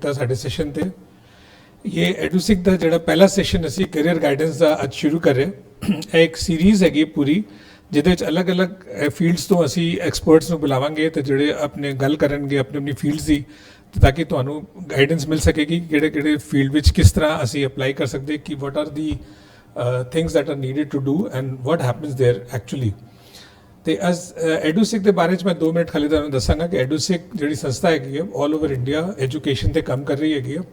ਕੀਤਾ ਸਾਡੇ ਸੈਸ਼ਨ ਤੇ। ये एडुसिक ਦਾ ਜਿਹੜਾ ਪਹਿਲਾ ਸੈਸ਼ਨ ਅਸੀਂ ਕੈਰੀਅਰ ਗਾਈਡੈਂਸ ਦਾ ਅੱਜ ਸ਼ੁਰੂ ਕਰ ਰਹੇ ਹਾਂ। ਇਹ ਇੱਕ ਸੀਰੀਜ਼ ਹੈਗੀ ਪੂਰੀ, ਜਿਹਦੇ ਵਿੱਚ ਅਲੱਗ-ਅਲੱਗ ਫੀਲਡਸ ਤੋਂ ਅਸੀਂ ਐਕਸਪਰਟਸ ਨੂੰ ਬੁਲਾਵਾਂਗੇ ਤੇ ਜਿਹੜੇ ਆਪਣੇ ਗੱਲ ਕਰਨਗੇ ਆਪਣੀ ਫੀਲਡਸ ਦੀ, ਤਾਂ ਕਿ ਤੁਹਾਨੂੰ ਗਾਈਡੈਂਸ ਮਿਲ ਸਕੇਗੀ ਕਿਹੜੇ ਫੀਲਡ ਵਿੱਚ ਕਿਸ ਤਰ੍ਹਾਂ ਅਸੀਂ ਅਪਲਾਈ ਕਰ ਸਕਦੇ, ਕਿ what are the things that are needed to do and what happens there actually. ਤੇ ਅਸ ਐਡੂਸਿਕ ਦੇ ਬਾਰੇ 'ਚ ਮੈਂ 2 ਮਿੰਟ ਖਾਲੀ ਤੁਹਾਨੂੰ ਦੱਸਾਂਗਾ ਕਿ ਐਡੂਸਿਕ ਜਿਹੜੀ ਸੰਸਥਾ ਹੈਗੀ ਹੈ ਆਲ ਓਵਰ ਇੰਡੀਆ ਐਜੂਕੇਸ਼ਨ ਤੇ ਕੰਮ ਕਰ ਰਹੀ ਹੈਗੀ ਹੈ।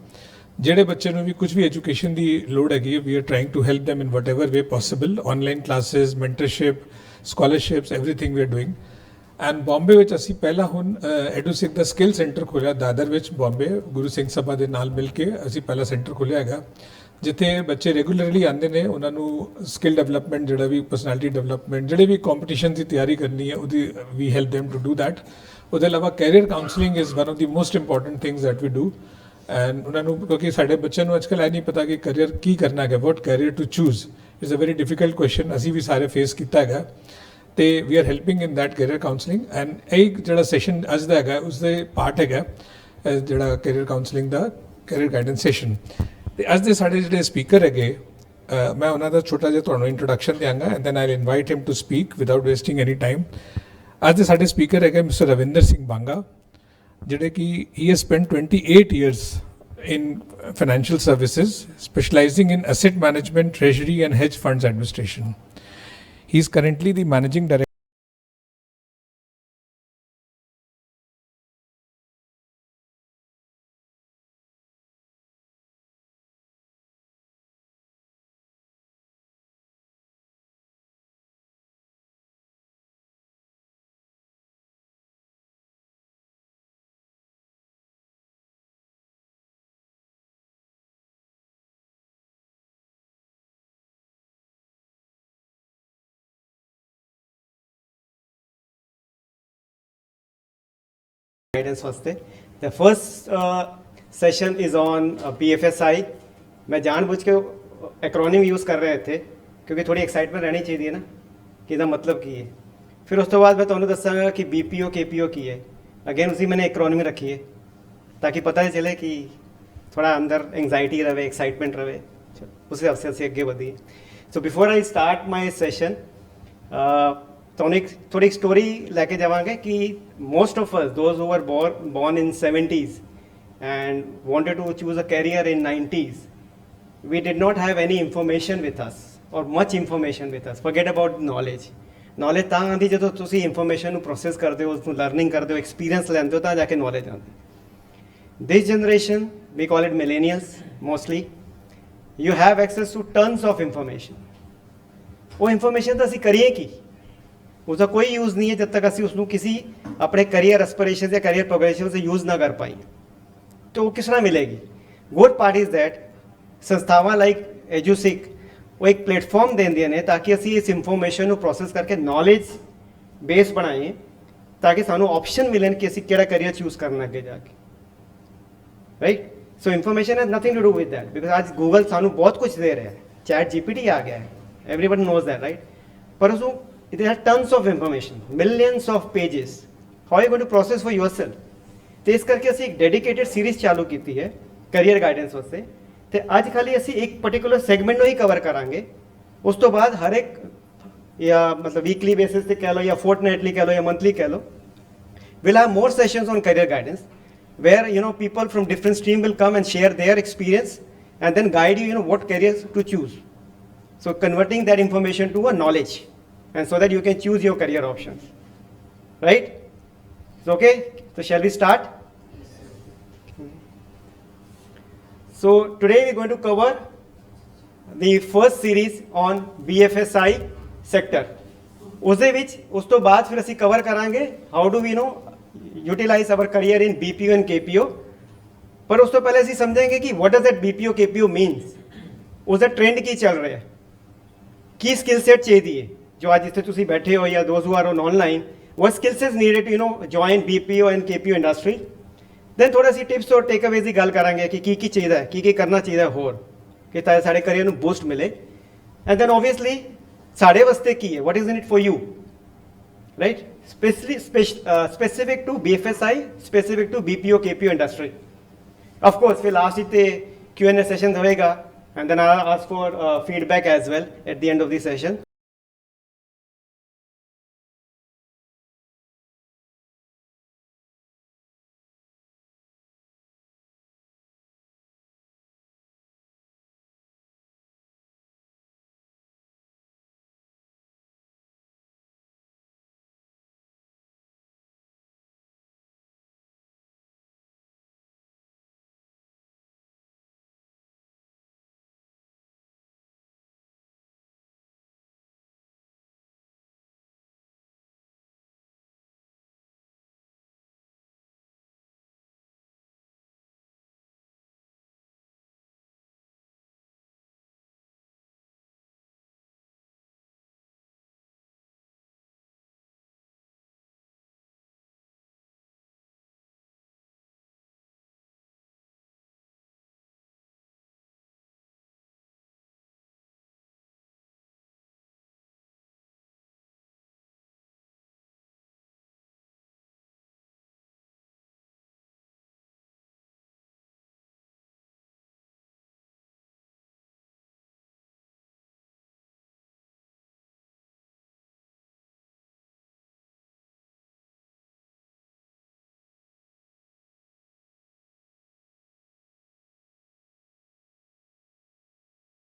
ਜਿਹੜੇ ਬੱਚੇ ਨੂੰ ਵੀ ਕੁਝ ਵੀ ਐਜੂਕੇਸ਼ਨ ਦੀ ਲੋੜ ਹੈਗੀ ਹੈ, we are trying to help them in whatever way possible, online classes, mentorship, scholarships, everything we are doing. And Bombay ਵਿੱਚ ਅਸੀਂ ਪਹਿਲਾਂ ਹੁਣ ਐਡੂਸਿਕ ਦਾ ਸਕਿੱਲ ਸੈਂਟਰ ਖੋਲ੍ਹਿਆ ਦਾਦਰ ਵਿੱਚ, ਬੰਬੇ ਗੁਰੂ ਸਿੰਘ ਸਭਾ ਦੇ ਨਾਲ ਮਿਲ ਕੇ ਅਸੀਂ ਪਹਿਲਾ ਸੈਂਟਰ ਖੋਲ੍ਹਿਆ ਹੈਗਾ, ਜਿੱਥੇ ਬੱਚੇ ਰੈਗੂਲਰਲੀ ਆਉਂਦੇ ਨੇ। ਉਹਨਾਂ ਨੂੰ ਸਕਿੱਲ ਡਿਵੈਲਪਮੈਂਟ, ਜਿਹੜਾ ਵੀ ਪਰਸਨੈਲਿਟੀ ਡਿਵੈਲਪਮੈਂਟ, ਜਿਹੜੇ ਵੀ ਕੰਪੀਟੀਸ਼ਨ ਦੀ ਤਿਆਰੀ ਕਰਨੀ ਹੈ, ਉਹਦੀ ਵੀ help them to do that। ਉਹਦੇ ਇਲਾਵਾ career counselling is one of the most important things that we do. And ਉਹਨਾਂ ਨੂੰ, ਕਿਉਂਕਿ ਸਾਡੇ ਬੱਚਿਆਂ ਨੂੰ ਅੱਜ ਕੱਲ੍ਹ ਇਹ ਨਹੀਂ ਪਤਾ ਕਿ ਕੈਰੀਅਰ ਕੀ ਕਰਨਾ ਹੈ, ਵਾਟ career to choose is a very difficult question. ਅਸੀਂ ਵੀ ਸਾਰੇ ਫੇਸ ਕੀਤਾ ਹੈਗਾ ਤੇ ਵੀ R helping in that career counselling. And ਇਹ ਜਿਹੜਾ ਸੈਸ਼ਨ ਅੱਜ ਦਾ ਹੈਗਾ ਉਸਦੇ ਪਾਰਟ ਹੈਗਾ ਜਿਹੜਾ ਕੈਰੀਅਰ ਕਾਉਂਸਲਿੰਗ ਦਾ ਕੈਰੀਅਰ ਗਾਈਡੈਂਸ ਸੈਸ਼ਨ। ਤੇ ਅੱਜ ਦੇ ਸਾਡੇ ਜਿਹੜੇ ਸਪੀਕਰ ਹੈਗੇ, ਮੈਂ ਉਹਨਾਂ ਦਾ ਛੋਟਾ ਜਿਹਾ ਤੁਹਾਨੂੰ ਇੰਟਰੋਡਕਸ਼ਨ ਦਿਆਂਗਾ and then I invite him to speak without wasting any time. ਅੱਜ ਦੇ ਸਾਡੇ ਸਪੀਕਰ ਹੈਗੇ ਮਿਸਟਰ ਰਵਿੰਦਰ ਸਿੰਘ ਬਾਂਗਾ, ਜਿਹੜੇ ਕਿ he has spent 28 years in financial services, specializing in asset management, treasury and hedge funds administration. He is currently the managing director guidance वास्ते। The first session is on BFSI। मैं जानबूझ के acronym use कर रहे थे क्योंकि थोड़ी excitement रहनी चाहिए ना कि ਇਹਦਾ ਮਤਲਬ ਕੀ ਹੈ। ਫਿਰ ਉਸ ਤੋਂ ਬਾਅਦ ਮੈਂ ਤੁਹਾਨੂੰ ਦੱਸਾਂਗਾ ਕਿ BPO KPO ਕੀ ਹੈ। अगेन उसी मैंने एक्रोनिम रखी है ताकि पता चले कि थोड़ा अंदर एंगजाइटी रहे, एक्साइटमेंट रहे, उस हिसाब से ਅਸੀਂ ਅੱਗੇ ਵਧੀਏ। So before I start my session ਤੁਹਾਨੂੰ ਇੱਕ ਥੋੜੀ ਸਟੋਰੀ ਲੈ ਕੇ ਜਾਵਾਂਗੇ ਕਿ most of us those who are born in 70s and wanted to choose a career in 90s, we did not have any information with us or much information with us. Forget about knowledge ਤਾਂ ਆਉਂਦੀ ਜਦੋਂ ਤੁਸੀਂ information ਨੂੰ process ਕਰਦੇ ਹੋ, ਉਸਨੂੰ learning ਕਰਦੇ ਹੋ, ਐਕਸਪੀਰੀਅੰਸ ਲੈਂਦੇ ਹੋ, ਤਾਂ ਜਾ ਕੇ ਨੌਲੇਜ ਆਉਂਦੀ। This generation we call it millennials mostly, you have access to tons of information. ਉਹ ਇਨਫੋਰਮੇਸ਼ਨ ਤਾਂ ਅਸੀਂ ਕਰੀਏ ਕੀ, उसका कोई यूज़ नहीं है जब तक असी उसनों किसी अपने करियर एस्पिरेशन या करियर प्रोग्रेशन से यूज़ ना कर पाई। तो वो किस तरह मिलेगी? गुड पार्ट इज़ दैट संस्थावां लाइक एजुसिक वो एक प्लेटफॉर्म देंदियां ने ताकि असी इस इंफॉर्मेशन को प्रोसेस करके नॉलेज बेस बनाइए ताकि सानू ऑप्शन मिलन कि असी केड़ा करियर चूज़ करना अगे जाके, right. So information has nothing to do with that because आज गूगल सानू बहुत कुछ दे रहा है, चैट GPT आ गया है, एवरीबडी नोज दैट, राइट। पर उसको there are tons of information, millions of pages. How are you going to process for yourself? ਤੇ ਇਸ ਕਰਕੇ ਅਸੀਂ ਇੱਕ ਡੈਡੀਕੇਟਿਡ ਸੀਰੀਜ਼ ਚਾਲੂ ਕੀਤੀ ਹੈ ਕੈਰੀਅਰ ਗਾਈਡੈਂਸ ਵਾਸਤੇ। ਤੇ ਅੱਜ ਖਾਲੀ ਅਸੀਂ ਇੱਕ ਪਾਰਟਿਕੂਲਰ ਸੈਗਮੈਂਟ ਨੂੰ ਹੀ ਕਵਰ ਕਰਾਂਗੇ। ਉਸ ਤੋਂ ਬਾਅਦ ਹਰ ਇੱਕ ਜਾਂ ਮਤਲਬ ਵੀਕਲੀ ਬੇਸਿਸ ਤੇ ਕਹਿ ਲਓ ਜਾਂ ਫੋਰਟਨਾਈਟਲੀ ਕਹਿ ਲਓ ਜਾਂ ਮੰਥਲੀ ਕਹਿ ਲਓ, we'll have more sessions on career guidance where people from different stream will come and share their experience and then guide you what careers to choose. So converting that information to a knowledge and so that you can choose your career options, right? It's okay, so shall we start? So today we're going to cover the first series on BFSI sector। उसदे विच उस तो बाद फिर ਅਸੀਂ cover करांगे how do we utilize our career in BPO and KPO। पर उस तो पहले ਅਸੀਂ समझेंगे कि what does that BPO KPO means, उसका ट्रेंड की चल रहा है, की स्किल सेट चाहिए जो आज जिथे तुसी बैठे हो या those who are on online, what skills is needed to join BPO and KPO industry. then थोड़ा सी टिप्स और टेक अवेज की गल करांगे कि की चाहिए, की करना चाहिए होर कि साढ़े करियर में बूस्ट मिले। एंड then obviously साढ़े वास्ते की है, what is in it for you, right? Specific to BFSI, specific to BPO KPO industry. Of course फिर लास्ट इतने Q&A सेशन होएगा and then I ask for feedback as well at the end of the session.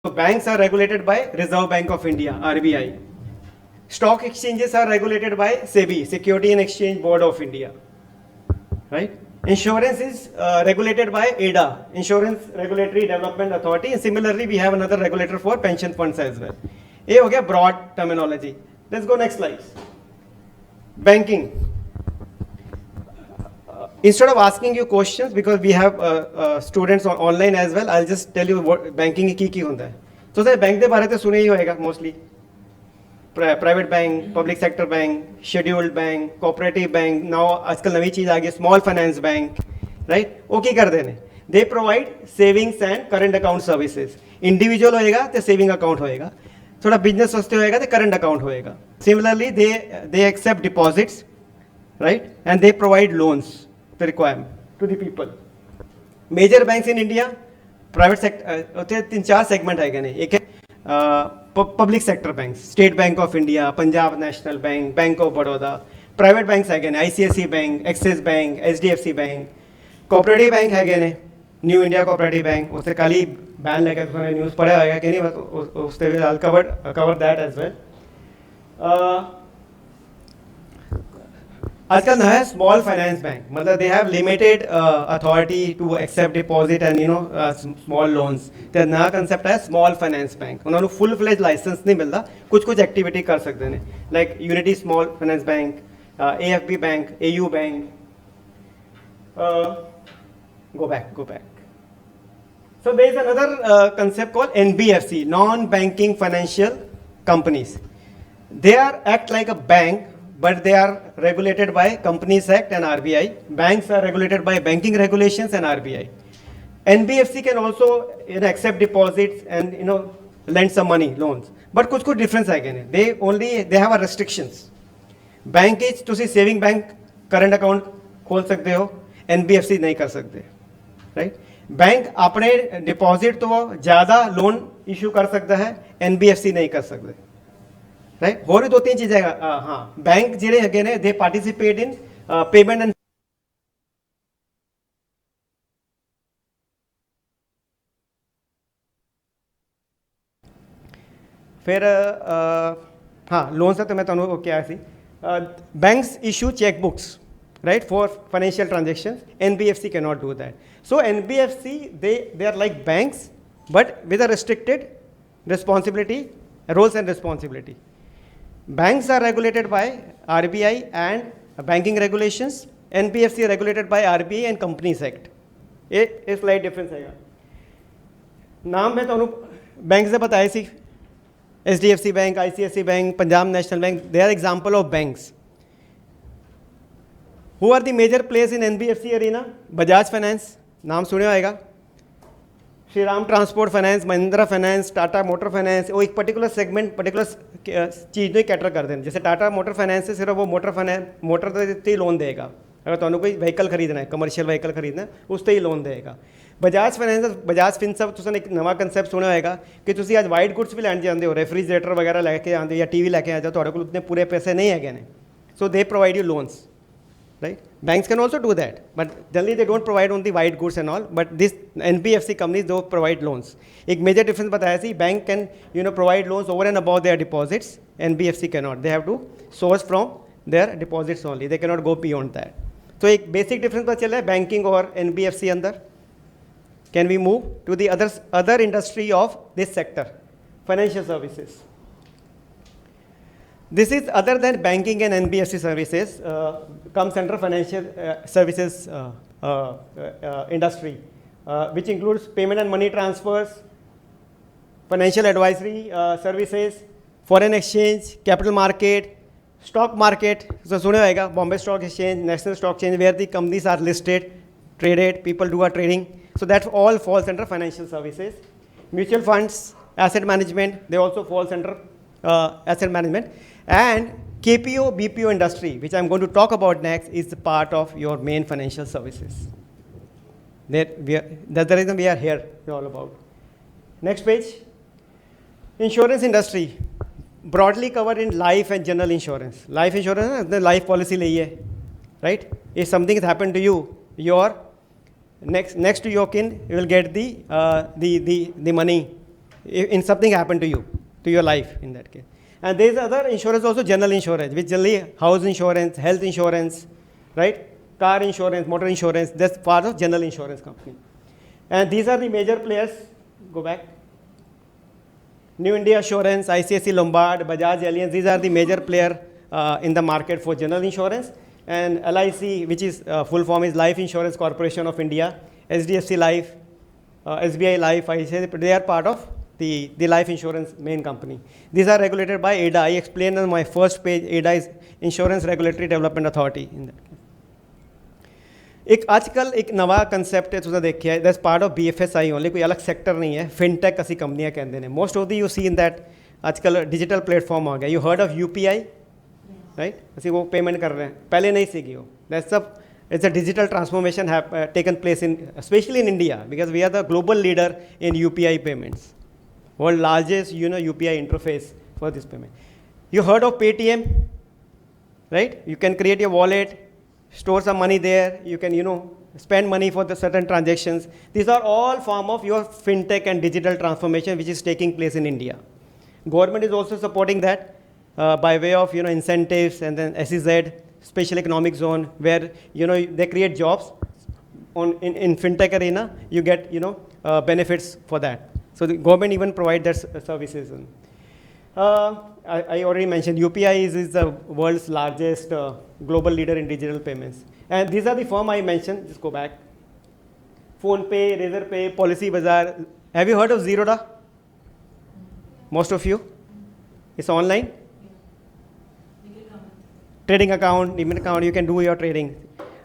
So banks are regulated by Reserve Bank of India, RBI. Stock exchanges are regulated by SEBI, Security and Exchange Board of India. Right? Insurance is regulated by ADA, Insurance Regulatory Development Authority, and similarly we have another regulator for pension funds as well. ये हो गया broad terminology. Let's go next slide. Banking. Instead of asking you questions, because we have students online as well, I'll just tell you what banking की होता है. तो sir bank के बारे में सुने ही होएगा mostly. Private bank, public sector bank, scheduled bank, cooperative bank, now आजकल नवी चीज़ आ गई स्मॉल फाइनेंस बैंक, राइट. वो की कर देने, they provide savings and current account services. Individual होएगा तो सेविंग अकाउंट होएगा, थोड़ा बिजनेस वास्ते होएगा तो करंट अकाउंट होएगा. Similarly they accept deposits, right, and they provide loans the requirement to the people. Major banks in India private sector 3-4 segment है नहीं. एक है public sector bank, state bank of India, Punjab national bank, bank of Baroda. Private banks है ने ICICI bank, Axis bank, HDFC bank. Cooperative bank है ने new India cooperative bank. उससे कल ही बैन लेकर तुमने न्यूज़ पढ़ा होगा कि नहीं, उससे भी I cover that as well. आजकल ना है स्मॉल फाइनेंस बैंक, मतलब they have limited authority to accept deposit and small loans. तो नया कंसेप्ट है स्मॉल फाइनेंस बैंक. उन्होंने फुल फ्लेज लाइसेंस नहीं मिलता, कुछ एक्टिविटी कर सकते हैं, like Unity small finance bank, AFB bank, AU bank. Go back. So there is another concept called NBFC, non-banking financial companies. They act like a bank, but they are regulated by Companies Act and RBI. Banks are regulated by banking regulations and RBI. NBFC can also accept deposits and lend some money, loans. But कुछ difference है क्या नहीं? They have a restrictions. Bank is तुसी saving bank current account खोल सकते हो, NBFC नहीं कर सकते, right? बैंक अपने डिपॉजिट तो ज़्यादा लोन इशू कर सकता है, NBFC नहीं कर सकते, राइट. और भी 2-3 चीजें. हाँ, बैंक जिले अगेन है, they participate in payment and फिर हाँ लोन से तो मैं तुहानू क्या सी banks issue cheque books, right, for financial transactions. NBFC cannot do that. So NBFC they are like banks but with a restricted responsibility, roles and responsibility. Banks are regulated by RBI and banking regulations. NBFC are regulated by RBI and Companies Act. ये slide difference है. नाम मैं तो bank से बताया सी, HDFC bank, ICICI bank, Punjab national bank, they are example of banks. Who are the major players in NBFC arena? Bajaj Finance, नाम सुने होगा. Shri Ram transport finance, Mahindra finance, Tata motor finance. वो एक पर्टिकुलर सेगमेंट, पर्टिकुलर चीज़ में कैटर कर दें. जैसे टाटा मोटर फाइनेंस से सिर्फ वो मोटर ही लोन देगा. अगर तुम्हें कोई व्हीकल खरीदना है, कमर्शियल व्हीकल खरीदना है, उस पर ही लोन देगा. ਬਜਾਜ ਫਾਈਨੈਂਸ ਬਜਾਜ ਫਿਨਸਰਵ ਤੁਸੀਂ ਇੱਕ ਨਵਾਂ ਕੰਸੈਪਟ ਸੁਣਿਆ ਹੋਏਗਾ ਕਿ ਤੁਸੀਂ ਅੱਜ ਵਾਈਟ ਗੁੱਡਸ ਵੀ ਲੈਣ ਜਾਂਦੇ ਹੋ, ਰੈਫਰੀਜਰੇਟਰ ਵਗੈਰਾ ਲੈ ਕੇ ਆਉਂਦੇ ਹੋ ਜਾਂ ਟੀਵੀ ਲੈ ਕੇ ਆਉਂਦੇ ਹੋ, ਤੁਹਾਡੇ ਕੋਲ ਉਤਨੇ ਪੂਰੇ ਪੈਸੇ ਨਹੀਂ ਹੈਗੇ ਨੇ, ਸੋ ਦੇ provide you loans, right? Banks can also do that, but generally they don't provide only white goods and all, but this NBFC companies do provide loans. एक major difference बताया थी, bank can provide loans over and above their deposits, NBFC cannot. They have to source from their deposits only. They cannot go beyond that. So एक basic difference पता चला है banking और NBFC अंदर. Can we move to the other industry of this sector, financial services? This is other than banking and NBFC services, comes under financial services industry, which includes payment and money transfers, financial advisory services, foreign exchange, capital market, stock market. So सुने होगा Bombay Stock Exchange, National Stock Exchange, where the companies are listed, traded, people do a trading. So that all falls under financial services. Mutual funds, asset management, they also falls under asset management. And KPO, BPO industry, which I'm going to talk about next, is part of your main financial services. That's the reason we are here, all about. Next page. Insurance industry, broadly covered in life and general insurance. Life insurance, the life policy liye, right? If something has happened to you, your next to your kin, you will get the money. In something happened to you, to your life in that case. And there is other insurance also, general insurance, which generally house insurance, health insurance, right? Car insurance, motor insurance, that's part of general insurance company. And these are the major players. Go back. New India Assurance, ICICI Lombard, Bajaj Allianz, these are the major player in the market for general insurance. And LIC, which is full form is Life Insurance Corporation of India, SDFC Life, SBI Life, ICICI, they are part of the life insurance main company. These are regulated by AIDA. I explained on my first page, AIDA is Insurance Regulatory Development Authority. In that case. एक आजकल एक नवा concept है तुझे देखिए, that's part of BFSI only, कोई अलग sector नहीं है, फिनटेक असी कंपनियां कहते हैं. Most of the you see in that आजकल डिजिटल प्लेटफॉर्म आ गया. You heard of UPI, right? असी वो पेमेंट कर रहे हैं, पहले नहीं सीखी हो. दैट्स सब it's a digital transformation have taken place in, especially in India, because we are the global leader in UPI payments. World largest UPI interface for this payment. You heard of Paytm, right? You can create your wallet, store some money there, you can spend money for the certain transactions. These are all form of your fintech and digital transformation which is taking place in India. Government is also supporting that by way of incentives, and then SEZ, special economic zone, where they create jobs in fintech arena. You get benefits for that. So the government even provide their services. I already mentioned UPI is the world's largest global leader in digital payments. And these are the firm I mentioned. Just go back. PhonePe, Razorpay, Policy Bazaar. Have you heard of Zerodha? Most of you? It's online. Trading account, limit account, you can do your trading.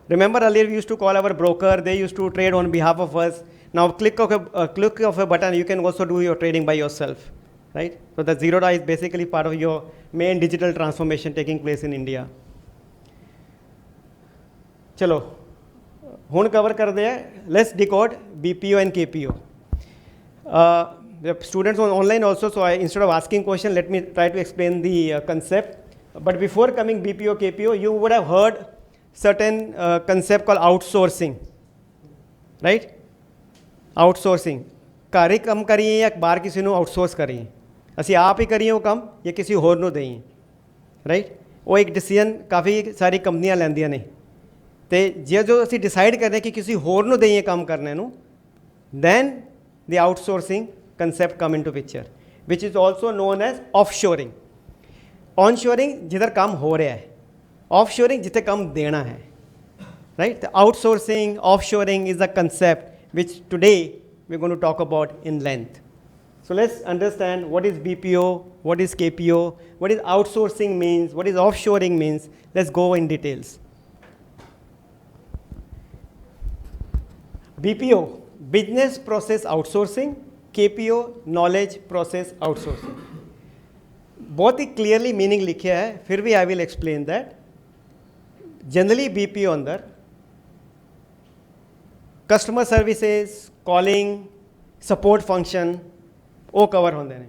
Remember earlier we used to call our broker, they used to trade on behalf of us. Now click of a button, you can also do your trading by yourself, right? So the Zerodha is basically part of your main digital transformation taking place in India. Chalo, hun cover kar de. Let's decode BPO and KPO. The students on online also, so instead of asking question, let me try to explain the concept. But before coming BPO, KPO, you would have heard certain concept called outsourcing, right? Outsourcing. ਘਰ ਹੀ ਕੰਮ ਕਰੀਏ ਜਾਂ ਬਾਹਰ ਕਿਸੇ ਨੂੰ outsource ਕਰੀਏ, ਅਸੀਂ ਆਪ ਹੀ ਕਰੀਏ ਉਹ ਕੰਮ ਜਾਂ ਕਿਸੇ ਹੋਰ ਨੂੰ ਦੇਈਏ, ਰਾਈਟ? ਉਹ ਇੱਕ ਡਿਸੀਜਨ ਕਾਫੀ ਸਾਰੀ ਕੰਪਨੀਆਂ ਲੈਂਦੀਆਂ ਨੇ, ਅਤੇ ਜੇ ਜੋ ਅਸੀਂ ਡਿਸਾਈਡ ਕਰਦੇ ਕਿ ਕਿਸੇ ਹੋਰ ਨੂੰ ਦੇਈਏ ਕੰਮ ਕਰਨੇ ਨੂੰ, then the outsourcing concept come into picture, which is also known as offshoring. Onshoring जिधर काम हो रहा है, offshoring जिथे काम देना है, right? The outsourcing, offshoring is a concept which today we're going to talk about in length. So let's understand what is BPO, what is KPO, what is outsourcing means, what is offshoring means. Let's go in details. BPO, business process outsourcing. KPO, knowledge process outsourcing. बहुत ही clearly meaning लिखे है, फिर भी I will explain that. Generally BPO अंदर customer services, calling support function ਉਹ cover ਹੁੰਦੇ ਨੇ।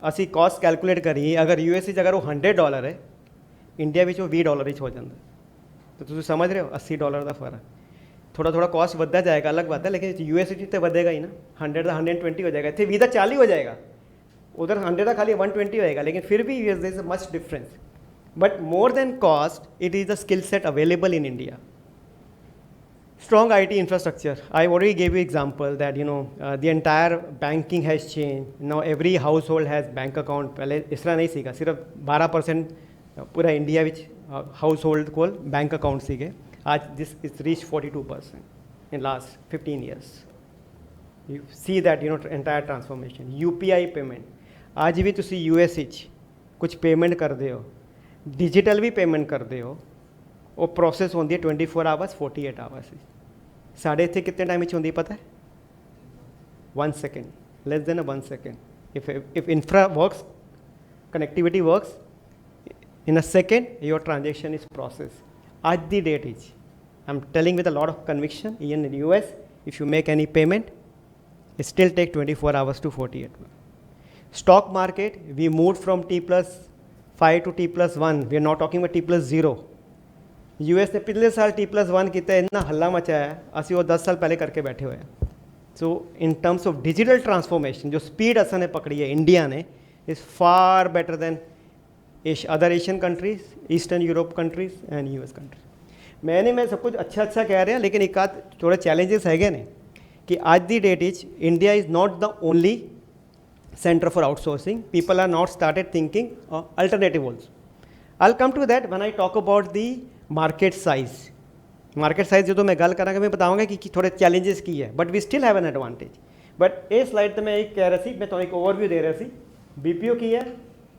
ਅਸੀਂ ਕਾਸਟ ਕੈਲਕੂਲੇਟ ਕਰੀਏ, ਅਗਰ ਯੂਐਸ ਵਿੱਚ ਅਗਰ ਉਹ $100 ਹੈ, ਇੰਡੀਆ ਵਿੱਚ ਉਹ $20 ਵਿੱਚ ਹੋ ਜਾਂਦਾ। ਤਾਂ ਤੁਸੀਂ ਸਮਝ ਰਹੇ ਹੋ $80 ਦਾ ਫਰਕ। ਥੋੜਾ ਥੋੜਾ ਕਾਸਟ ਵੱਧਦਾ ਜਾਏਗਾ, ਅਲੱਗ ਬਾਤ ਹੈ, ਲੇਕਿਨ ਯੂਐਸ ਵਿੱਚ ਤਾਂ ਵਧੇਗਾ ਹੀ ਨਾ। 100 ਦਾ 120 ਹੋ ਜਾਏਗਾ, ਇੱਥੇ 20 ਦਾ 40 ਹੋ ਜਾਏਗਾ, ਉਧਰ 100 ਦਾ ਖਾਲੀ 120 ਹੋਏਗਾ, ਲੇਕਿਨ ਫਿਰ ਵੀ there is a much difference. But more than cost, it is the skill set available in India. Strong IT infrastructure. I already gave you example that the entire banking has changed. Now every household has bank account. पहले इस तरह नहीं सीखा, सिर्फ 12% पूरा India which household को bank account सीखे। आज this is reached 42% in last 15 years. You see that entire transformation. UPI payment. आज भी तुसी US विच कुछ पेमेंट करते हो, डिजिटल भी पेमेंट करते हो, वो प्रोसेस होती है 24 आवर्स 48 आवर्स। साढ़े इतने कितने टाइम होती है पता है? 1 second, less than 1 second. If infra works, connectivity works, in a second your transaction is processed. At the date is, I'm telling with a lot of conviction, even in US, if you make any payment, it still take 24 hours to 48 hours. Stock market, we moved from T+5 to T+1. We are not talking about T+0. US ने पिछले साल T+1 किया, इतना हल्ला मचाया है, असी वो 10 साल पहले करके बैठे हुए हैं। So in terms of digital transformation, जो स्पीड असन ने पकड़ी है इंडिया ने, is far better than other Asian countries, Eastern Europe countries and US countries. मैं सब कुछ अच्छा कह रहा, लेकिन एक आध थोड़े चैलेंजेस है ने कि आज the date is India is not the only center for outsourcing. People are not started thinking alternative also. I'll come to that when I talk about the market size. Market size जो तो मैं गल करांगा, मैं बताऊंगा कि थोड़े challenges की है, but we still have an advantage. But ये slide तो मैं एक कह रहा सी, मैं तो एक overview दे रहा सी, BPO की है,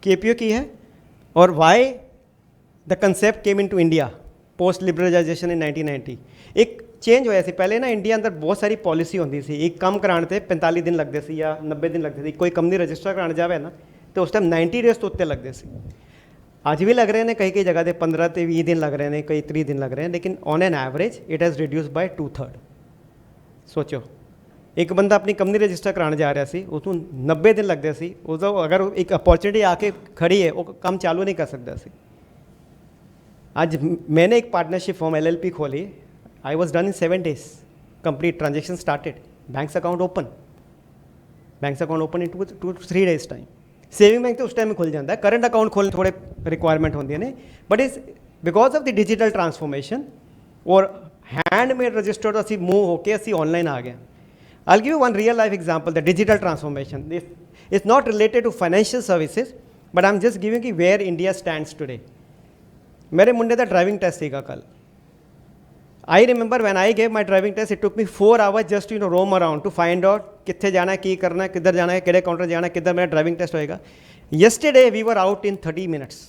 KPO की है, और why the concept came into India post liberalization in 1990. एक चेंज होया सी, पहले ना इंडिया अंदर बहुत सारी पॉलिसी होंदी सी, एक काम कराने ते 45 दिन लगते सी या 90 दिन लगते सी, कोई कंपनी रजिस्टर कराने जावे ना तो उस टाइम 90 डेज तो उत्ते लगते सी। आज भी लग रहे हैं, कई जगह 15 से 20 दिन लग रहे हैं, कई 30 दिन लग रहे हैं, लेकिन on an average it has reduce by 2/3। सोचो एक बंदा अपनी कंपनी रजिस्टर कराने जा रहा सी, उसको 90 दिन लगते सी, उसको अगर एक अपॉर्चुनिटी आके खड़ी है वो काम चालू नहीं कर सकता सी। आज मैंने एक पार्टनरशिप फॉर्म LLP खोली, I was done in 7 days. Complete transaction started. Banks account open in 2 to 3 days time. Saving bank तो उस टाइम में खुल जाता है, करंट अकाउंट खोलने थोड़े रिक्वायरमेंट होती है ने, but is because of the digital transformation और हैंडमेड रजिस्टर तो असी मूव होके असी ऑनलाइन आ गए। I'll give you one real life example, the digital transformation. This is not related to financial services, but I'm just giving you where India stands today. मेरे मुंडे का driving test सीखा कल। I remember when I gave my driving test, it took me 4 hours just to roam around to find out कित्थे जाना है, की करना है, किधर जाना है, केड़े काउंटर जाना है, किधर मेरा ड्राइविंग टेस्ट होएगा। Yesterday we were out in 30 minutes.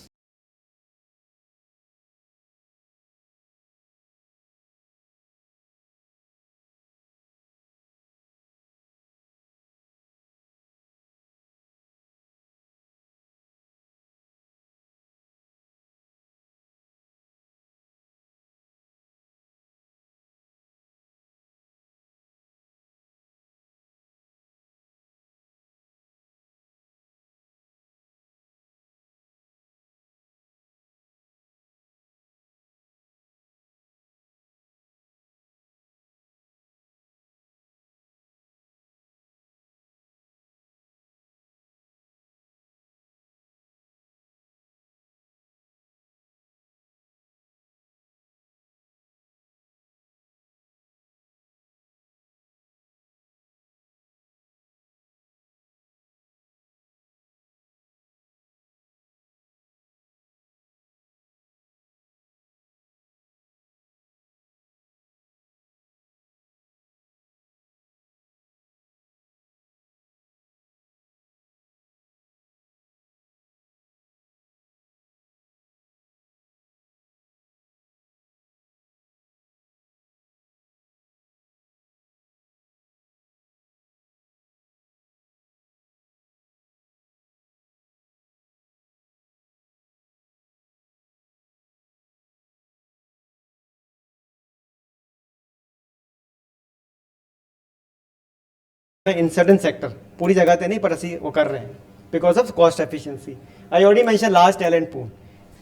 In certain sector, पूरी जगह पे नहीं, पर असी वो कर रहे हैं because of cost efficiency. I already mentioned large talent pool.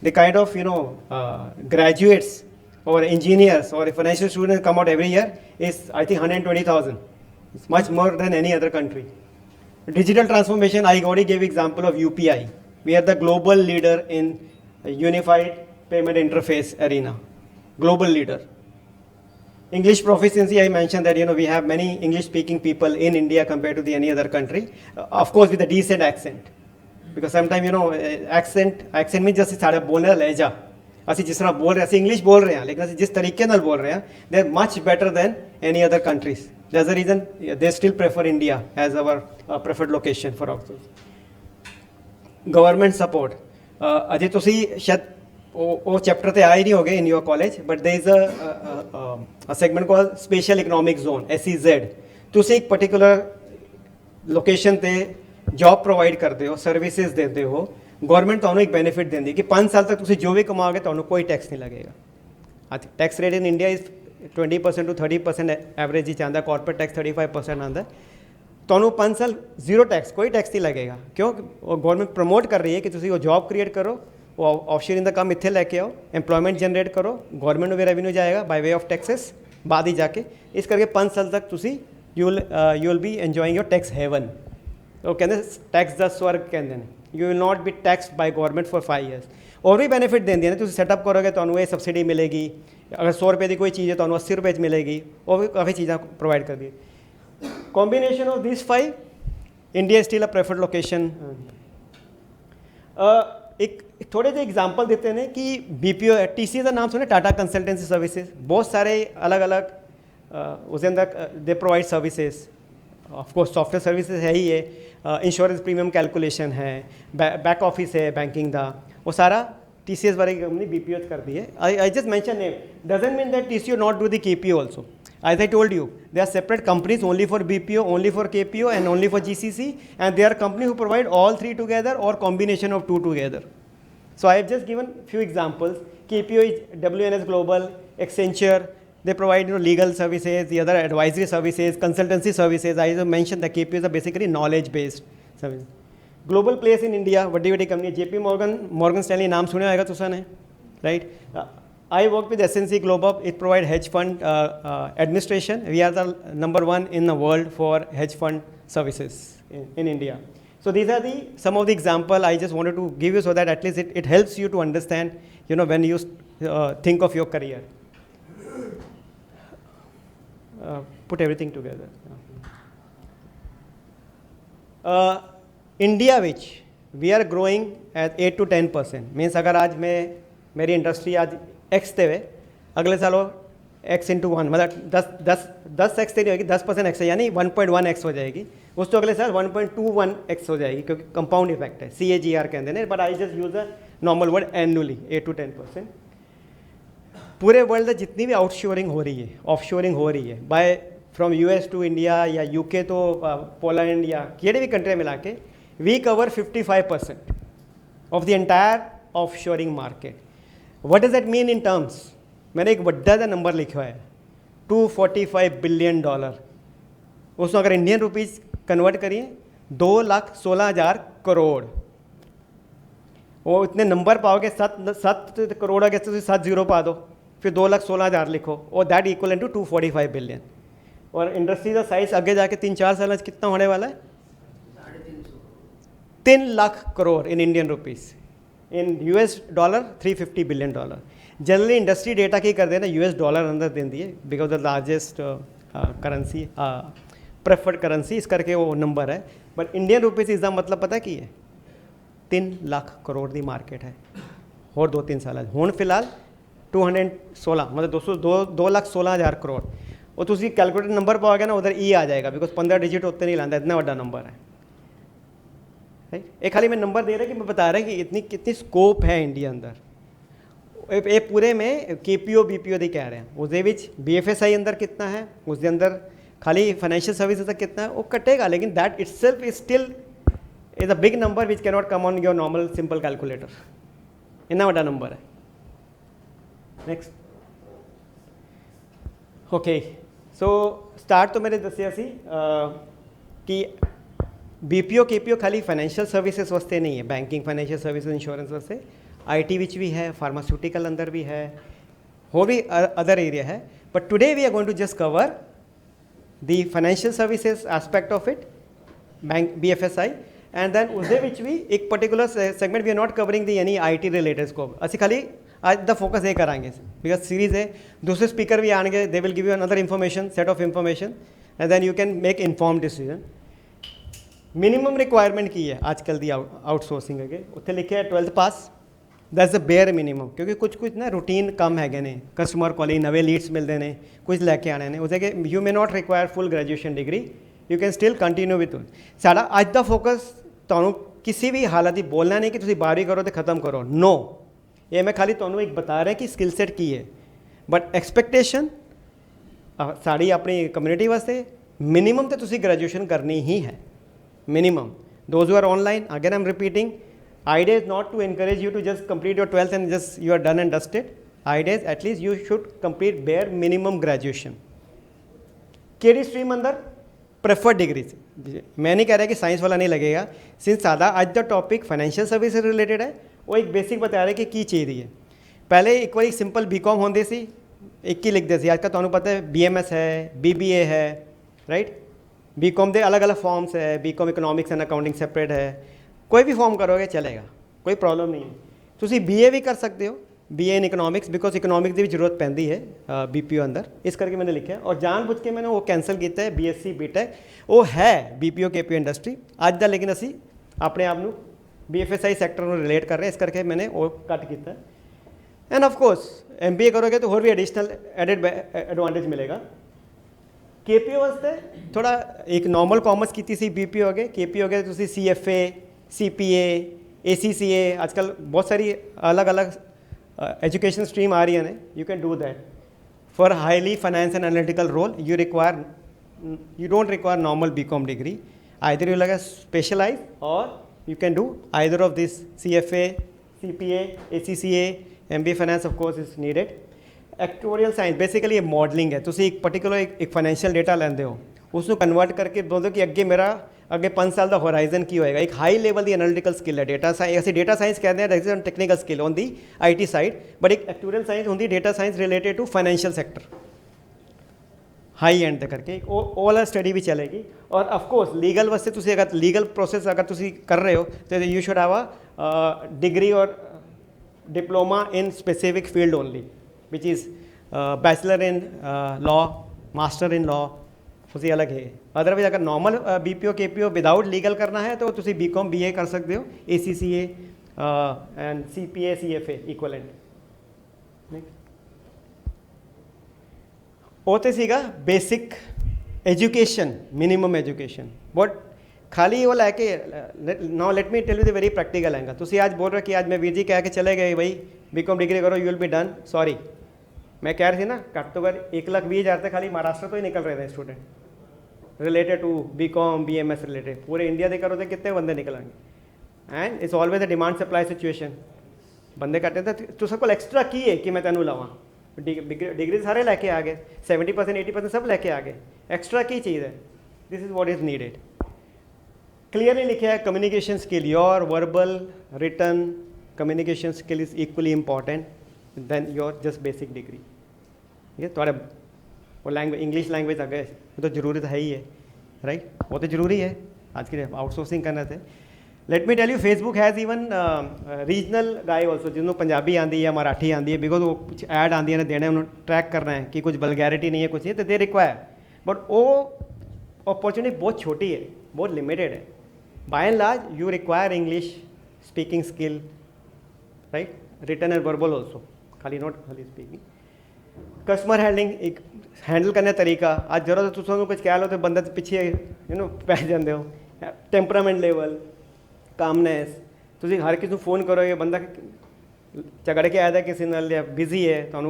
The kind of graduates or engineers or financial students come out every year is I think 120,000. It's much more than any other country. Digital transformation, I already gave example of UPI. We are the global leader in unified payment interface arena. Global leader. English proficiency, I mentioned that we have many English speaking people in India compared to any other country. Of course with a decent accent. Because sometimes accent means just साढ़े बोलने का लहजा, असी जिस तरह बोल रहे हैं, असी इंग्लिश बोल रहे हैं, लेकिन असी जिस तरीके नाल बोल रहे हैं, they are much better than any other countries. That's the reason they still prefer India as our preferred location for outsourcing. Government support. Ajay तुसी शायद वो चैप्टर ते आए नहीं होगे in your college, but there is a segment called Special Economic Zone (SEZ). तुसी एक particular location ते जॉब प्रोवाइड करते हो, सर्विसेज देते हो, गवर्नमेंट ਤੁਹਾਨੂੰ एक बेनिफिट देंदी कि 5 साल तक ਤੁਸੀਂ जो भी कमाओगे ਤੁਹਾਨੂੰ कोई टैक्स नहीं लगेगा. Tax rate in India is 20% to 30% average ही चाहता है, कॉर्पोरेट टैक्स 35% आंदा है. ਤੁਹਾਨੂੰ 5 साल जीरो टैक्स, कोई टैक्स नहीं लगेगा. क्यों? गवर्नमेंट प्रमोट कर रही है कि ਤੁਸੀਂ ਉਹ जॉब क्रिएट करो, वो ऑफशोरिंग ਦਾ ਕੰਮ ਇੱਥੇ ਲੈ ਕੇ आओ, एम्प्लॉयमेंट जनरेट करो, गवर्नमेंट ਨੂੰ भी रेवेन्यू जाएगा बाय वे ऑफ टैक्सेस बाद ही जाके. इस करके 5 साल तक ਤੁਸੀਂ you will be enjoying your tax haven. ਉਹ ਕਹਿੰਦੇ ਟੈਕਸ ਦਾ ਸਵਰਗ ਕਹਿੰਦੇ ਨੇ. You will not be taxed by government for 5 years. और भी बेनिफिट देंदी है, तुम सैटअप करोगे तो ये सब्सिडी मिलेगी, अगर 100 रुपए की कोई चीज़ है तो 80 रुपए मिलेगी, और भी काफ़ी चीज़ें प्रोवाइड कर दी। Combination of this 5, India still a preferred location. एक थोड़े से एग्जांपल देते हैं कि BPO TCS का नाम सुने, टाटा कंसल्टेंसी सर्विसेज, बहुत सारे अलग अलग उसके अंदर they provide services. Of course software services है ही है, इंश्योरेंस प्रीमियम कैलकुलेशन है, बैक ऑफिस है बैंकिंग का, वो सारा TCS वाली कंपनी BPO कर दी है। I just mention name, doesn't mean that TCS not do the KPO also. As I told you, there are separate companies only for BPO, only for KPO, and only for GCC, and there are companies who provide all three together or combination of two together. So I have just given few examples. KPO is WNS Global, Accenture. They provide legal services, the other advisory services, consultancy services. I just mentioned that KPO is basically knowledge-based service. Global players in India, बड़ी company, JP Morgan, Morgan Stanley नाम सुने होगा तुसा ने, right? I work with SNC Global. It provides hedge fund administration. We are the number 1 in the world for hedge fund services in India. So these are some of the example I just wanted to give you, so that at least it helps you to understand, when you think of your career. Put everything together. India which we are growing at 8 to 10%. Means अगर आज मेरी industry आज X थे वे, अगले साल वो X into 1, मतलब 10 X नहीं होगी, 10% X है, यानी 1.1X हो जाएगी। उस तो अगले साल 1.21X हो जाएगी, क्योंकि कंपाउंड इफेक्ट है, CAGR कहते हैं, but I just use a normal word annually, 8 to 10%। पूरे वर्ल्ड में जितनी भी आउटशोरिंग हो रही है, ऑफशोरिंग हो रही है, by from US to India या UK तो पोलैंड या किसी भी कंट्री मिला के, we cover 55% of the entire offshoring market. What does that mean in terms? मैंने एक बड़ा सा नंबर लिखा है, $245 बिलियन। उसको अगर इंडियन रुपीज़ कन्वर्ट करिए, 2,16,000 करोड़। वो इतने नंबर पाओगे, 7 करोड़ के तो 7 जीरो पा दो, फिर 2,16,000 लिखो, और दैट इक्वल टू 245 बिलियन। और इंडस्ट्री का साइज आगे जाके 3-4 साल कितना होने वाला है? 3 lakh crore in Indian rupees. In US dollar $350 billion. Generally industry data की कर देना US डॉलर अंदर दे दिए, because the largest currency preferred currency, इस करके वो नंबर है। बट इंडियन रुपीज़ इसका मतलब पता की है, 3 लाख करोड़ की मार्केट है। और 2-3 साल हूँ फिलहाल 216, मतलब 2,16,000 करोड़। और तुम कैलकुलेटर नंबर पाओगे ना, उधर आ जाएगा, बिकॉज 15 डिजिट उत्ते नहीं लाता, इतना बड़ा नंबर है। एक खाली मैं नंबर दे रहा कि मैं बता रहा कि कितनी स्कोप है इंडिया अंदर। ये पूरे में KPO BPO दी कह रहे हैं, उसके विच BFSI अंदर कितना है, उसके अंदर खाली फाइनेंशियल सर्विसेज तक कितना है, वो कटेगा, लेकिन that itself is still is a big number which can not come on your normal simple calculator. इतना बड़ा नंबर है। नेक्स्ट, ओके, सो स्टार्ट तो मैंने दसिया सी कि BPO KPO खाली फाइनेंशियल सर्विसेज वास्ते नहीं है, बैंकिंग, फाइनेंशियल सर्विसेज, इंश्योरेंस वास्ते, IT विच भी है, फार्मास्यूटिकल अंदर भी है, और भी अदर एरिया है। But today we are going to just cover the financial services aspect of it, bank BFSI, and then उसके विच भी एक particular segment we are not covering the any IT related scope. असं खाली आज the focus ये करांगे, because series है, दूसरे स्पीकर भी आएंगे, they will give you another information, set of information, and then you can make inform decision. Minimum requirement की है आजकल दी आउटसोर्सिंग है, उत्थे लिखे है 12th pass, that's the bare minimum, क्योंकि कुछ ना रूटीन कम है ने, कस्टमर कॉलिंग, नवे लीड्स मिलते हैं, कुछ लैके आने ने, उसे you may not require full graduation degree, you can still continue with. साडा अज दा फोकस तुहानू किसी भी हालत ही बोलना नहीं कि तुसीं 12वीं करो तो खत्म करो, नो, ये मैं खाली तुहानू एक बता रहा कि स्किल सेट की है। बट एक्सपैक्टेशन साड़ी अपनी कम्यूनिटी वास्ते मिनिमम तो तुसीं ग्रेजुएशन करनी ही है, minimum. Those who are online, again I'm repeating, idea is not to encourage you to just complete your 12th and just you are done and dusted. Idea is at least you should complete bare minimum graduation. KD stream अंदर preferred degree से, मैं नहीं कह रहा कि science वाला नहीं लगेगा, सिंस सादा आज the topic financial service related है, वो एक बेसिक बता रहे कि की चाहिए। पहले एक बार सिंपल BCom होंदे सी, एक ही लिखते सी, आज का तुहानू पता है BMS है, BBA है, राइट। BCom दे अलग अलग फॉर्म्स है, BCom economics and accounting separate है, कोई भी फॉर्म करोगे चलेगा, कोई प्रॉब्लम नहीं है। तुसी BA भी कर सकते हो, BA in economics because economics की भी जरूरत पैंदी है BPO अंदर, इस करके मैंने लिखा है। और जानबूझ के मैंने वो कैंसल किया है BSc BTech, वो है BPO KPO इंडस्ट्री अज का, लेकिन असी अपने आप ਨੂੰ BFSI सैक्टर ਨੂੰ रिलेट कर रहे हैं, इस करके मैंने वो कट किया। एंड ऑफ कोर्स MBA करोगे तो और भी एडिशनल एडिड एडवांटेज मिलेगा। KPO वास्ते थोड़ा एक नॉर्मल कॉमर्स की सी BPO हो गए, KPO हो गए तो CFA CPA ACCA, आजकल बहुत सारी अलग अलग एजुकेशन स्ट्रीम आ रही है ने, you can do that for highly finance and analytical role. You don't require normal BCom degree, either you लगा स्पेशलाइज और you can do either of this CFA CPA ACCA MBA finance of course is needed। Actuarial science basically ये modelling है, तुम एक particular एक financial data लेंदे हो, उसको कन्वर्ट करके बोलो कि अगे मेरा अगे 5 साल का होराइजन की होएगा। एक हाई लेवल की एनालिटिकल स्किल है डेटा साइंस, ऐसे डेटा साइंस कहते हैं technical skill on the IT side, but एक एक्टोरियल साइंस होती data science related to financial sector high end तक करके ਉਹ ਵਾਲਾ स्टडी भी चलेगी। और ऑफकोर्स लीगल वास्ते तुसी अगर लीगल प्रोसेस अगर तुसी कर रहे हो तो you should have a degree और diploma in specific field only, which is bachelor in law master in law, तुसी अलग है। अदरवाइज अगर normal BPO KPO without legal करना है तो तुसी BCom BA कर सकते हो, ACCA and CPA CFA equivalent. ਉਹ ਤੇ ਸੀਗਾ basic education minimum education, but खाली वो लैके now let me tell you the very practical angle. तुसी आज बोल रहे कि आज मैं वीर जी कह के चले गए भाई BCom डिग्री करो you will be done, sorry मैं कह रही थी ना घट तो घट 1,20,000 तो खाली महाराष्ट्र तो ही निकल रहे थे student related to BCom BMS related, पूरे इंडिया के करो तो कितने बंदे निकलेंगे। And it's always a demand supply situation, बंदे घटे तो तू सब को एक्सट्रा की है कि मैं तेनू लावा, डिग्री सारे लैके आ गए 70% 80% सब लैके आ गए, एक्स्ट्रा की चीज़ है। This is what is needed. Clearly लिखा है communication skill, your verbal written communication skill is equally important then your just basic degree. ठीक है, थोड़ा वो लैंग्वेज इंग्लिश लैंग्वेज आ गए वो तो ज़रूरी तो है ही है, राइट, वो तो ज़रूरी है आज के आउटसोर्सिंग करने से। Let me tell you Facebook has even regional guy also, जिन्होंने पंजाबी आती है माराठी आती है, बिकॉज वो कुछ ऐड आती है देने उन्होंने ट्रैक करना है कि कुछ वल्गैरिटी नहीं है कुछ नहीं, तो दे रिक्वायर, बट वो अपॉर्चुनिटी बहुत छोटी है, बहुत लिमिटेड है। By and large you require English speaking skill, right, written and verbal also, खाली नॉट खाली स्पीकिंग। कस्टमर हैंडलिंग एक हैंडल करने का तरीका, आज जरूरत तुम कुछ कह लो तो बंदा पिछे पै जाते हो। टेंपरामेंट लेवल कामनेस, तुम हर किसी को फोन करो ये बंदा झगड़ के आया था किसी नाल या बिजी है तो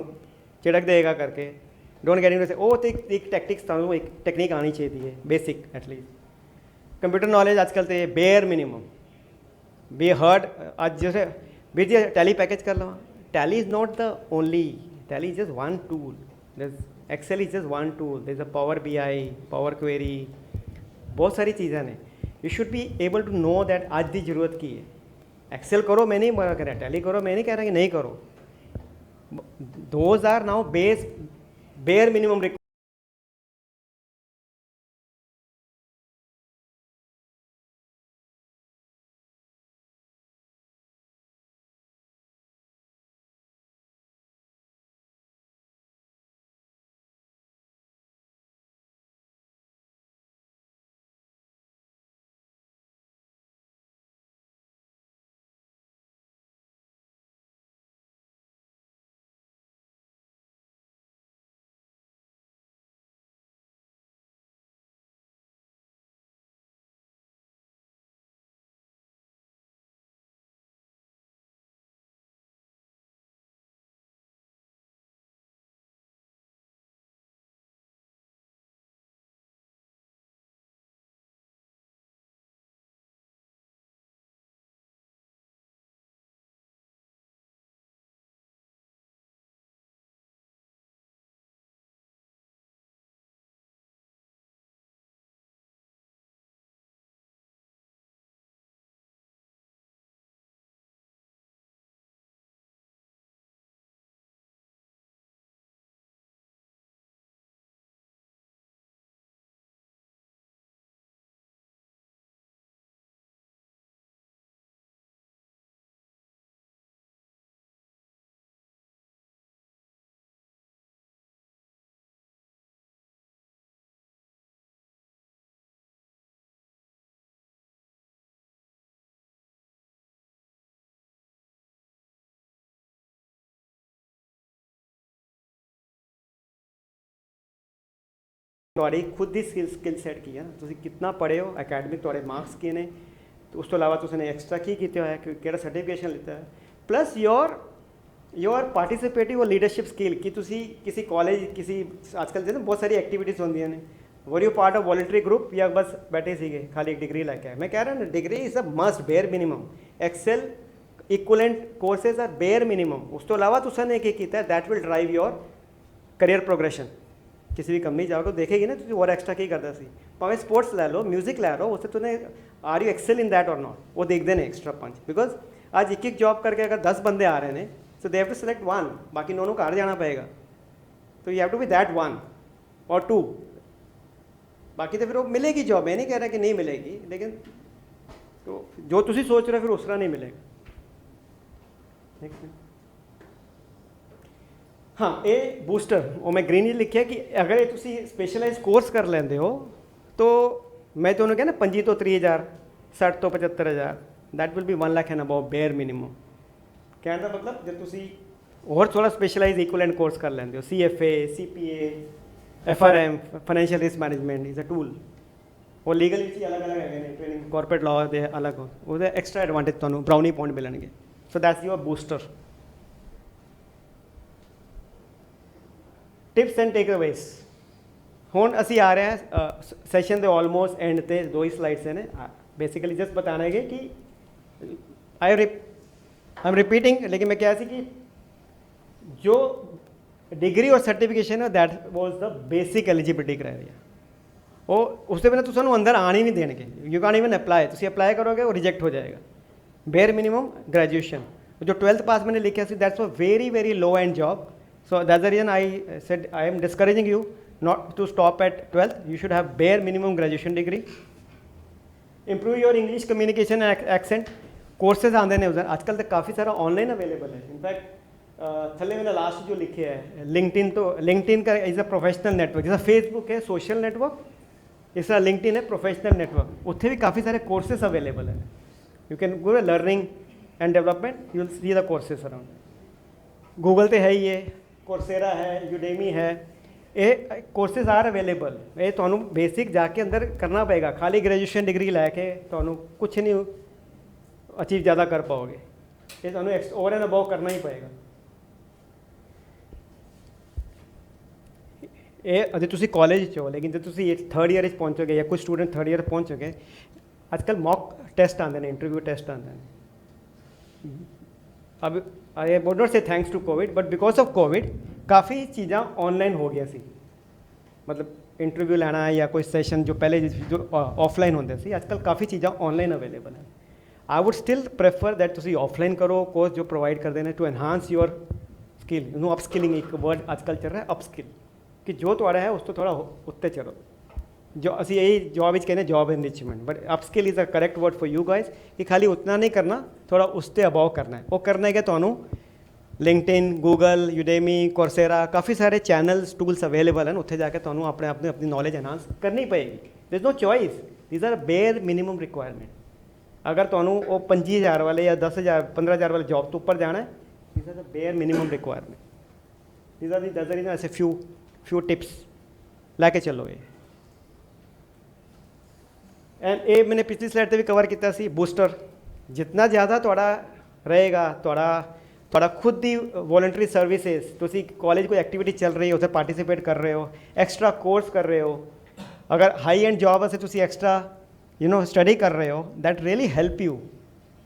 झिड़क देगा करके, डोंट गेट इनटू वो तो एक टैक्टिक्स तो एक टेक्निक आनी चाहिए बेसिक एटलीस्ट। कंप्यूटर नॉलेज आजकल तो बेयर मिनिमम बी हर्ड। आज जैसे बिजी टैली पैकेज कर लो, Tally is not the only, Tally is just one tool, Excel is just one tool, there is a power BI power query, बहुत सारी चीज़ें ने। You should be able to know that आज की जरूरत की है। एक्सेल करो मैं नहीं मना कर रहा, टैली करो मैं नहीं कह रहा कि नहीं करो, those are now bare minimum ਤੁਹਾਡੀ ਖੁਦ ਦੀ ਸਕਿੱਲ ਸੈਟ ਕੀ ਹੈ ਨਾ, ਤੁਸੀਂ ਕਿੰਨਾ ਪੜ੍ਹੇ ਹੋ, ਅਕੈਡਮਿਕ ਤੁਹਾਡੇ ਮਾਰਕਸ ਕੀ ਨੇ, ਤੇ ਉਸ ਤੋਂ ਇਲਾਵਾ ਤੁਸੀਂ ਨੇ ਐਕਸਟਰਾ ਕੀ ਕੀਤਾ ਹੋਇਆ, ਕਿਹੜਾ ਸਰਟੀਫਿਕੇਸ਼ਨ ਲਿੱਤਾ ਹੈ, ਪਲੱਸ योर पार्टिसिपेटिव और लीडरशिप स्किल कि तुसी किसी कॉलेज किसी आजकल जो ना बहुत सारी एक्टिविटीज़ होंगी ने, were you part of voluntary group या बस बैठे सीगे खाली एक डिग्री लैके आए। मैं कह रहा हूँ degree is a must bare minimum, Excel equivalent courses are bare minimum. उस तो अलावा तुसा ने किया that will drive your career progression. किसी भी कंपनी जाओगे देखेगी ना तुझे और एक्स्ट्रा की करता सी, भावें स्पोर्ट्स लै लो, म्यूजिक लै लो, उससे तूने are you excel in that और नॉट, वो देखते हैं एक्स्ट्रा पंच। बिकॉज आज एक जॉब करके अगर 10 बंदे आ रहे हैं so they have to select one, बाकी 9 घर जाना पड़ेगा, तो you have to be that one और 2, बाकी तो फिर वो मिलेगी जॉब। मैं नहीं कह रहा कि नहीं मिलेगी, लेकिन तो जो तुम सोच रहे हो फिर उस तरह नहीं मिलेगा। हाँ, ये बूस्टर वो मैं ग्रीन लिखा कि अगर ये तुम स्पेशलाइज कोर्स कर लेंदे हो तो मैं तो कहना 25 तो 30,000, 60 तो 75,000, that will B 1 lakh and above bare minimum. कहने का मतलब जो तुम और थोड़ा स्पेशलाइज इक्वलेंट कोर्स कर लेंदे हो, CFA, CPA, FRM, financial risk management is a tool, और लीगल इसी अलग अलग है, ट्रेनिंग कॉर्पोरेट लॉ दे अलग हो, वो एक्स्ट्रा एडवांटेज तुहानू ब्राउनी पॉइंट मिलणगे। So that's your booster. Tips and takeaways. हुण असी आ रहे हैं सैशन के ऑलमोस्ट एंड ते, 2 ही स्लाइड्स ने, बेसिकली जस्ट बताना है कि आई एम रिपीटिंग, लेकिन मैं क्या सी कि जो डिग्री और सर्टिफिकेशन है that was the basic eligibility criteria, वो उससे बिना तुम अंदर आने नहीं देंगे, यू कैन इवन अप्लाई, तुम अप्लाई करोगे वो रिजेक्ट हो जाएगा। बेयर मिनिमम ग्रेजुएशन, जो 12th पास मैंने लिखा सी that's a very very low end job, so that's the reason I said I am discouraging you not to stop at 12th, you should have bare minimum graduation degree. Improve your English communication and accent. Courses आते हैं उधर आजकल तो काफ़ी सारा online available है। In fact थले मैंने लास्ट जो लिखे है लिंक्डइन, तो लिंक्डइन का इज़ अ प्रोफेशनल नेटवर्क, जैसा फेसबुक है सोशल नेटवर्क, इस तरह लिंक्डइन है प्रोफेशनल नेटवर्क, उत्थे भी काफ़ी सारे कोर्सेज अवेलेबल हैं। You can go learning and development, you will see the courses around. Google पे है ही है, कोर्सेरा है, यूडेमी है, ये कोर्सेज आर अवेलेबल। ये तो बेसिक जाके अंदर करना पड़ेगा, खाली ग्रेजुएशन डिग्री लैके तो कुछ नहीं अचीव ज़्यादा कर पाओगे, ये तो ओवर एंड अबाव करना ही पड़ेगा। ये अजे तुसी कॉलेज च हो, लेकिन जो तुसी 3rd ईयर पहुँचोगे या कुछ स्टूडेंट 3rd ईयर पहुँचोगे, आजकल मॉक टेस्ट आते हैं, इंटरव्यू टेस्ट आते हैं। अब I would not say thanks to Covid, but because of Covid काफ़ी चीज़ा ऑनलाइन हो गया सी, मतलब इंटरव्यू लेना या कोई सेशन जो पहले जो ऑफलाइन होंगे सी, आजकल काफ़ी चीज़ा ऑनलाइन अवेलेबल है। I would still prefer that तुसी ऑफलाइन करो कोर्स जो प्रोवाइड करते हैं to enhance your skill. You know upskilling एक वर्ड आजकल चल रहा है, अपस्किल, कि जो थोड़ा है उस तो थोड़ा उत्ते चलो, जो असी यही जॉब कहते हैं job enrichment, but upskill is a correct word for you guys, कि खाली उतना नहीं करना, थोड़ा उससे अबाव करना है। वो करने के तो लिंक्डइन, गूगल, यूडेमी, कोर्सेरा, काफ़ी सारे चैनल्स टूल्स अवेलेबल हैं, उत्थे जाके तो अपनी नॉलेज एनहांस करनी पड़ेगी। There is no choice, these are bare minimum requirement. अगर तो वो 25,000 वाले या 10,000 15,000 वाले जॉब तो ऊपर जाना है, these are the bare minimum requirement. These are the reason ऐसे फ्यू टिप्स लैके चलोगे। एंड ये मैंने पिछली स्लाइड पर भी कवर किया सी, बूस्टर जितना ज़्यादा थोड़ा रहेगा, थोड़ा खुद की वॉलंटरी सर्विसेज, तुसी कॉलेज कोई एक्टिविटी चल रही है उसे पार्टिसिपेट कर रहे हो, एक्स्ट्रा कोर्स कर रहे हो, अगर हाई एंड जॉब से तुसी एक्स्ट्रा स्टडी कर रहे हो, that really help you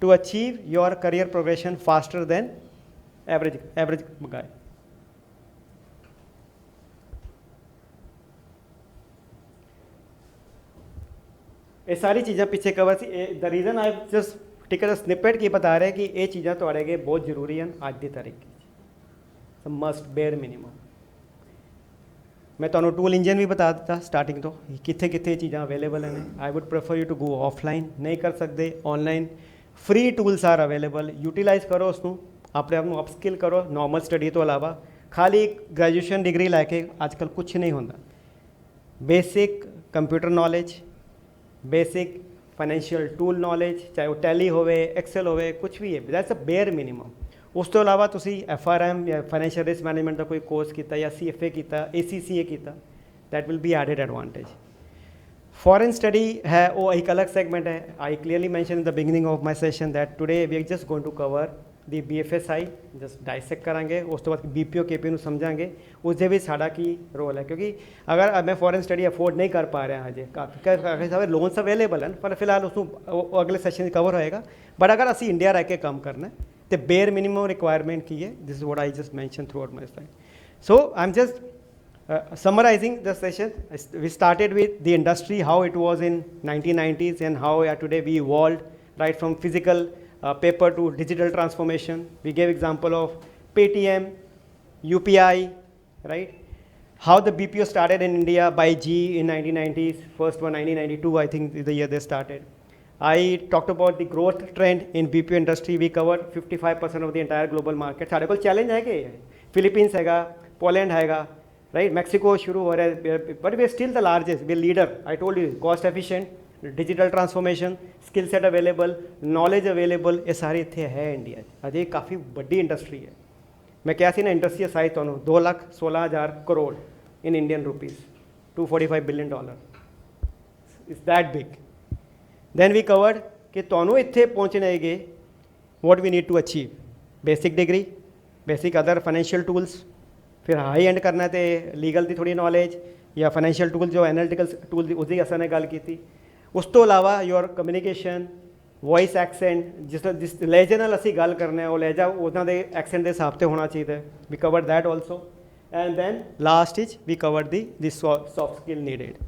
to achieve your career progression faster than average guy. ये सारी चीज़ें पीछे कवर सी, द रीजन आई जस्ट ठीक है स्निपेट की बता रहे कि ये चीज़ा थोड़े के बहुत जरूरी हैं आज की तारीख, मस्ट बेयर मिनिमम। मैं तो टूल इंजन भी बता दिता स्टार्टिंग तो, कितने कितने चीज़ा अवेलेबल हैं। I would prefer you to go offline, नहीं कर सकते online free tools are available, utilise करो उसको, अपने आप को अपस्किल करो नॉर्मल स्टडी तो अलावा। खाली ग्रेजुएशन डिग्री लैके आजकल कुछ नहीं होता। Basic computer knowledge, basic financial tool knowledge, चाहे वो टैली होवे, एक्सेल होवे, कुछ भी है, दैट्स अ बेयर मिनिमम। उस तो अलावा तुसी FRM या फाइनेंशियल रिस्क मैनेजमेंट का कोई कोर्स किया या CFA किया, ACCA किया, that will be added advantage. Foreign study है वो एक अलग सेगमेंट है। I clearly mention in the beginning of my session that today we are just going to cover the BFSI, just dissect करांगे, उस तो बाद BPO KPO ਨੂੰ ਸਮਝਾਂਗੇ, उससे भी साड़ा की रोल है। क्योंकि अगर मैं फॉरेन स्टडी अफोर्ड नहीं कर पा रहा अजे, काफ़ी सारे लोन्स अवेलेबल हैं, पर फिलहाल उसको अगले सेशन कवर होएगा। बट अगर असी इंडिया रह के काम करना है तो बेयर मिनिमम रिक्वायरमेंट की है, this is what I just mention through out my slide. So I am just summarizing the session. We started with the industry, how it was in 1990s and how today we evolved right from physical paper to digital transformation. We gave example of Paytm, UPI, right? How the BPO started in India by GE in 1990s, first one 1992 I think is the year they started. I talked about the growth trend in BPO industry. We covered 55% of the entire global market. सारे को challenge है कि Philippines हैगा, Poland हैगा, right, Mexico शुरू हो रहा है, but we are still the largest, we are leader. I told you, cost efficient, digital transformation, skill set available, knowledge available, ये सारे इतने है इंडिया अजे काफ़ी बड़ी इंडस्ट्री है। मैं क्या सी ना इंडस्ट्री साइज तो 2,16,000 crore in Indian rupees, $245 billion, it's that big. Then we covered कि तोनों इतने पहुँचने गए what we need to achieve, basic degree, basic other financial tools, फिर हाई एंड करना है तो लीगल की थोड़ी नॉलेज या फाइनेंशियल टूल जो एनालिटिकल टूल उसकी असा ने गल की। उस तो अलावा योर कम्युनिकेशन, वॉइस एक्सेंट, जिस लहजे नाल असी गल करने वो लहजा उन्होंने एक्सेंट के हिसाब से होना चाहिए। We cover that also and then last is we cover the soft skill needed.